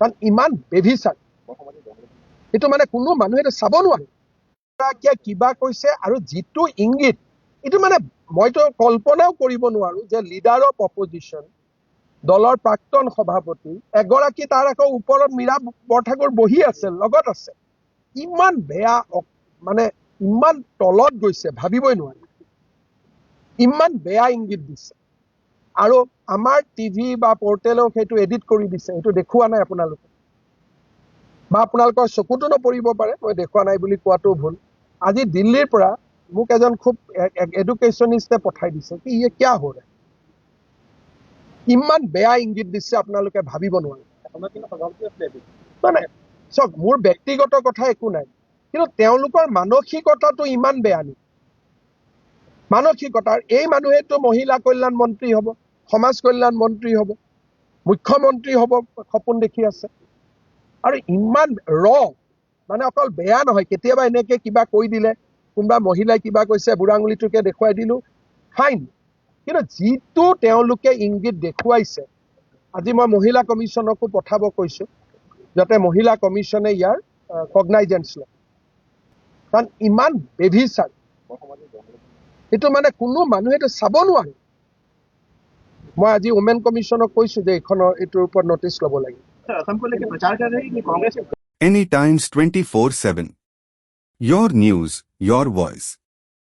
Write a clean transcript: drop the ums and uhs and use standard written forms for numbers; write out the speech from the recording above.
কাৰণ ইমান বেভিচাৰ এইটো মানে কোনো মানুহে এইটো চাব নোৱাৰে কিবা কৈছে আৰু যিটো ইংগিত এইটো মানে মইতো কল্পনাও কৰিব নোৱাৰো যে লিডাৰ অফ অপজিশ্যন দলৰ প্ৰাক্তন সভাপতি এগৰাকী তাৰ আকৌ ওপৰত মীৰা বৰঠাকুৰ বহি আছে লগত আছে ইমান বেয়া মানে ইমান তলত গৈছে ভাবিবই নোৱাৰি ইমান বেয়া ইংগিত দিছে আৰু আমাৰ টিভি বা পৰ্টেলক সেইটো এডিট কৰি দিছে সেইটো দেখুওৱা নাই আপোনালোকে বা আপোনালোকৰ চকুতো নপৰিব পাৰে মই দেখুওৱা নাই বুলি কোৱাটো ভুল আজি দিল্লীৰ পৰা মোক এজন খুব এডুকেশ্যনিষ্টে পঠাই দিছে কি ইয়ে কিয়া হৈ ৰে ইমান বেয়া ইংগিত দিছে আপোনালোকে ভাবিব নোৱাৰে মানে চাওক মোৰ ব্যক্তিগত কথা একো নাই কিন্তু তেওঁলোকৰ মানসিকতাটো ইমান বেয়া নেকি মানসিকতাৰ এই মানুহেতো মহিলা কল্যাণ মন্ত্ৰী হ'ব সমাজ কল্যাণ মন্ত্ৰী হ'ব মুখ্যমন্ত্ৰী হ'ব সপোন দেখি আছে আৰু ইমান মানে অকল বেয়া নহয় কেতিয়াবা এনেকে কিবা কৈ দিলে কোনোবা মহিলাই কিবা কৈছে বুঢ়াঙুলিটোকে দেখুৱাই দিলো ফাইন কিন্তু যিটো তেওঁলোকে ইংগিত দেখুৱাইছে আজি মই মহিলা কমিশ্যনকো পঠাব কৈছো যাতে মহিলা কমিশ্যনে ইয়াৰ কগনাইজেন্স লয় কাৰণ ইমান বেভিচাৰ এইটো মানে কোনো মানুহে এইটো চাব নোৱাৰে মই আজি ওমেন কমিশ্যনক কৈছো যে এইটোৰ ওপৰত নটিচ ল'ব লাগে Any Times 24/7. Your news, your voice.